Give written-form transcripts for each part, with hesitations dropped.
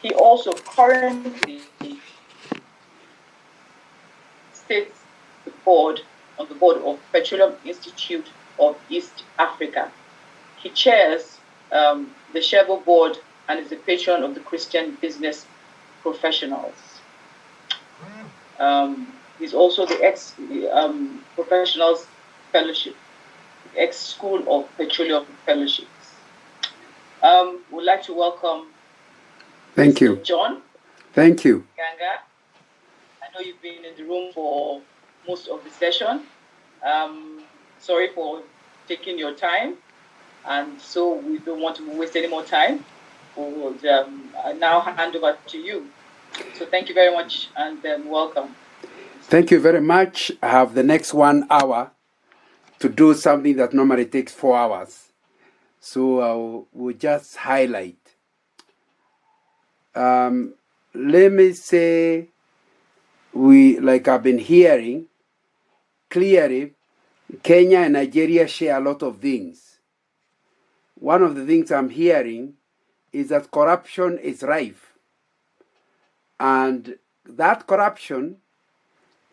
He also currently sits on the board of Petroleum Institute of East Africa. He chairs the Chevo board and is a patron of the Christian Business Professionals. He's also the ex-professionals fellowship, ex-school of petroleum fellowships. Would like to welcome Thank you. John. Thank you. Ganga. I know you've been in the room for most of the session. Sorry for taking your time, and so we don't want to waste any more time. We'll now hand over to you. So thank you very much, and welcome. Thank you very much. I have the next 1 hour to do something that normally takes 4 hours. So we'll just highlight. Let me say, like I've been hearing, clearly, Kenya and Nigeria share a lot of things. One of the things I'm hearing is that corruption is rife. And that corruption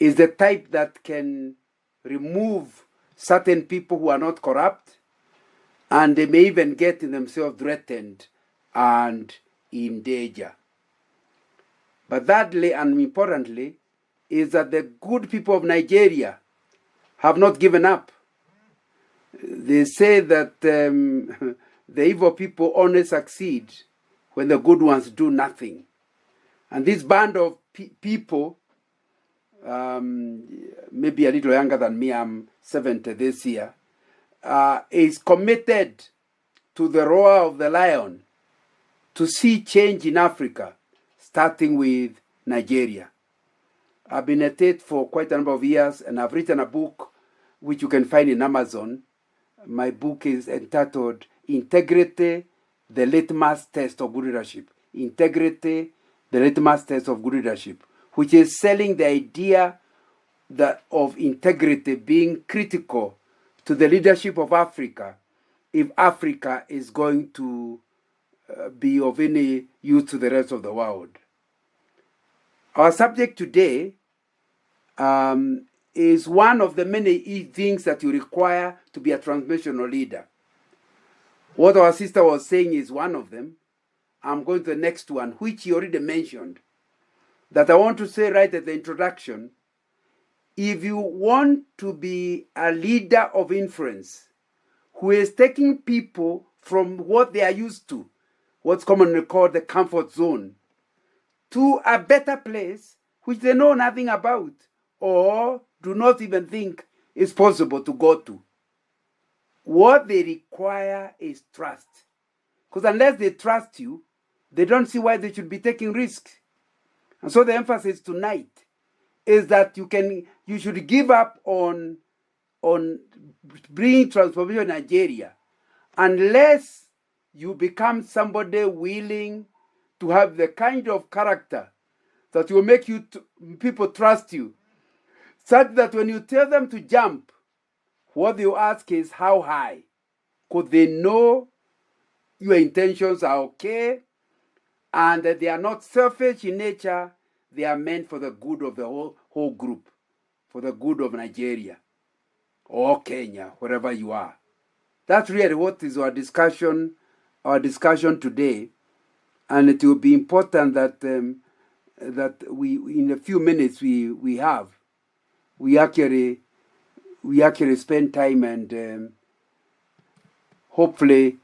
is the type that can remove certain people who are not corrupt, and they may even get themselves threatened and in danger. But thirdly and importantly is that the good people of Nigeria have not given up. They say that the evil people only succeed when the good ones do nothing. And this band of people, maybe a little younger than me, I'm 70 this year, is committed to the roar of the lion to see change in Africa, starting with Nigeria. I've been at it for quite a number of years, and I've written a book which you can find in Amazon. My book is entitled Integrity, the Litmus Test of Good Leadership. Integrity, the Litmus Test of Good Leadership, which is selling the idea that of integrity being critical to the leadership of Africa if Africa is going to be of any use to the rest of the world. Our subject today is one of the many things that you require to be a transformational leader. What our sister was saying is one of them. I'm going to the next one, which he already mentioned, that I want to say right at the introduction. If you want to be a leader of influence who is taking people from what they are used to, what's commonly called the comfort zone, to a better place which they know nothing about or do not even think is possible to go to, what they require is trust. Because unless they trust you, they don't see why they should be taking risks. And so the emphasis tonight is that you should give up on bringing transformation in Nigeria unless you become somebody willing to have the kind of character that will make people trust you, such that when you tell them to jump, what they ask is how high, because they know your intentions are okay and that they are not selfish in nature. They are meant for the good of the whole group, for the good of Nigeria or Kenya, wherever you are. That's really what is our discussion today, and it will be important that we, in a few minutes we actually spend time and hopefully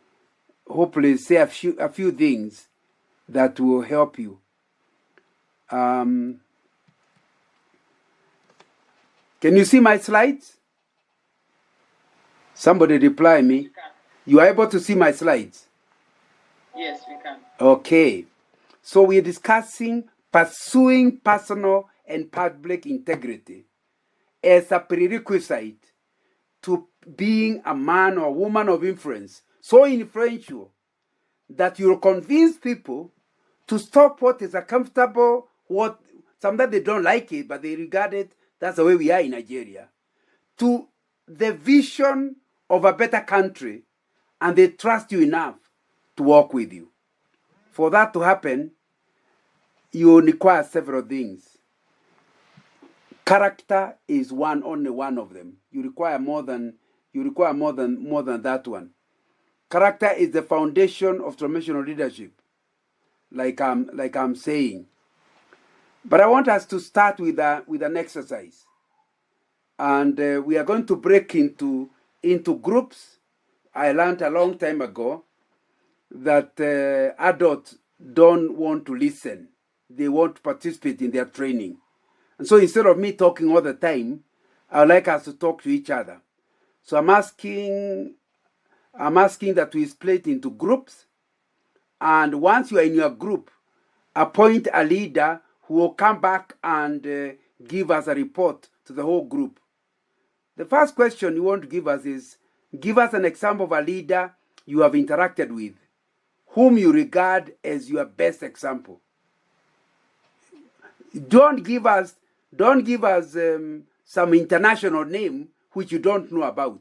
say a few things that will help you. Can you see my slides? Somebody reply me. You are able to see my slides? Yes, we can. Okay. So we're discussing pursuing personal and public integrity as a prerequisite to being a man or woman of influence, so influential that you'll convince people to stop what is uncomfortable, sometimes they don't like it, but they regard it, that's the way we are in Nigeria, to the vision of a better country, and they trust you enough to work with you. For that to happen, you require several things. Character is only one of them. You require more than that one. Character is the foundation of transformational leadership, like I'm saying. But I want us to start with an exercise, and we are going to break into groups. I learned a long time ago that adults don't want to listen; they want to participate in their training. And so instead of me talking all the time, I would like us to talk to each other. So I'm asking that we split into groups, and once you are in your group, appoint a leader who will come back and give us a report to the whole group. The first question you want to give us is, give us an example of a leader you have interacted with, whom you regard as your best example. Don't give us some international name which you don't know about.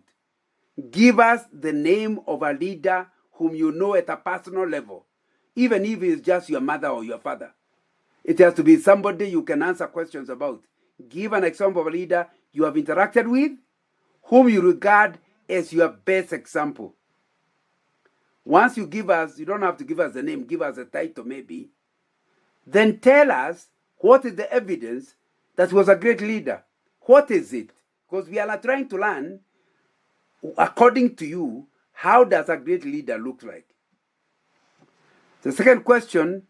Give us the name of a leader whom you know at a personal level, even if it's just your mother or your father. It has to be somebody you can answer questions about. Give an example of a leader you have interacted with, whom you regard as your best example. Once you give us, you don't have to give us the name, give us a title maybe. Then tell us what is the evidence that he was a great leader. What is it? Because we are trying to learn, according to you, how does a great leader look like? The second question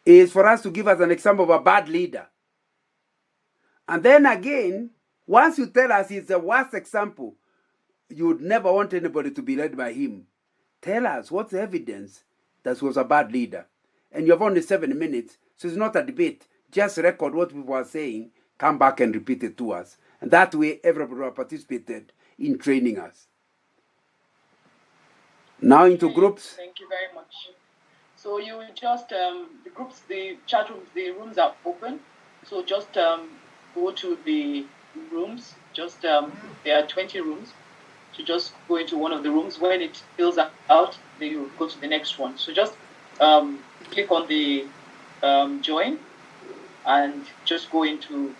is for us to give us an example of a bad leader. And then again, once you tell us he's the worst example, you would never want anybody to be led by him. Tell us what's the evidence that he was a bad leader. And you have only 7 minutes, so it's not a debate. Just record what people are saying, come back and repeat it to us. And that way, everybody will participated in training us. Now into groups. Thank you very much. So you will just, the groups, the chat rooms, the rooms are open. So just go to the rooms. Just there are 20 rooms. So just go into one of the rooms. When it fills out, then you go to the next one. So just click on the join and just go into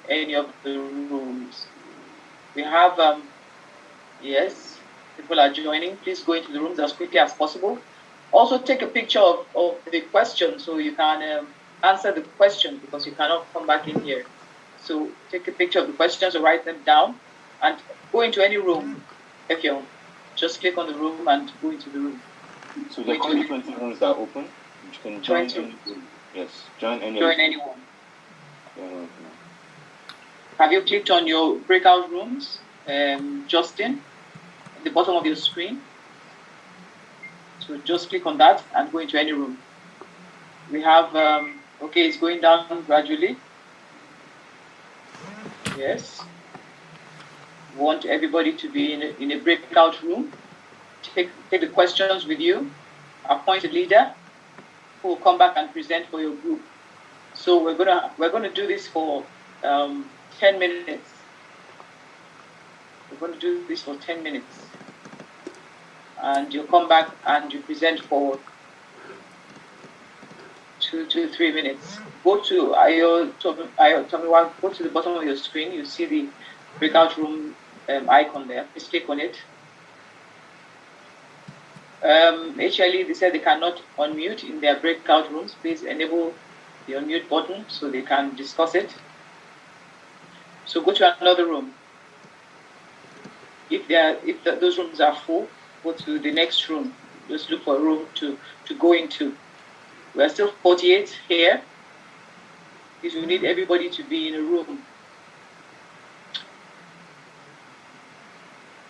any of the rooms. We have, yes, people are joining. Please go into the rooms as quickly as possible. Also take a picture of the question so you can answer the question, because you cannot come back in here. So take a picture of the questions or write them down and go into any room. If you just click on the room and go into the room. So the only 20 rooms are open? You can join any room. Yes, join anyone. Have you clicked on your breakout rooms, Justin, at the bottom of your screen? So just click on that and go into any room. We have, okay, it's going down gradually. Yes. We want everybody to be in a breakout room. Take the questions with you. Appoint a leader who will come back and present for your group. So we're gonna do this for 10 minutes. We're going to do this for 10 minutes. And you come back and you present for 2 to 3 minutes. Go to go to the bottom of your screen. You see the breakout room icon there. Please click on it. HLE, they said they cannot unmute in their breakout rooms. Please enable the unmute button so they can discuss it. So go to another room. If those rooms are full, go to the next room. Just look for a room to go into. We are still 48 here, because we need everybody to be in a room.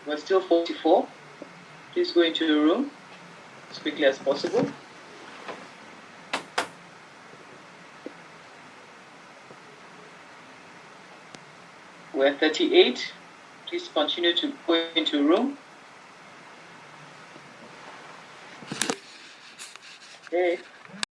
We're still 44. Please go into the room as quickly as possible. We're 38. Please continue to go into a room. Okay.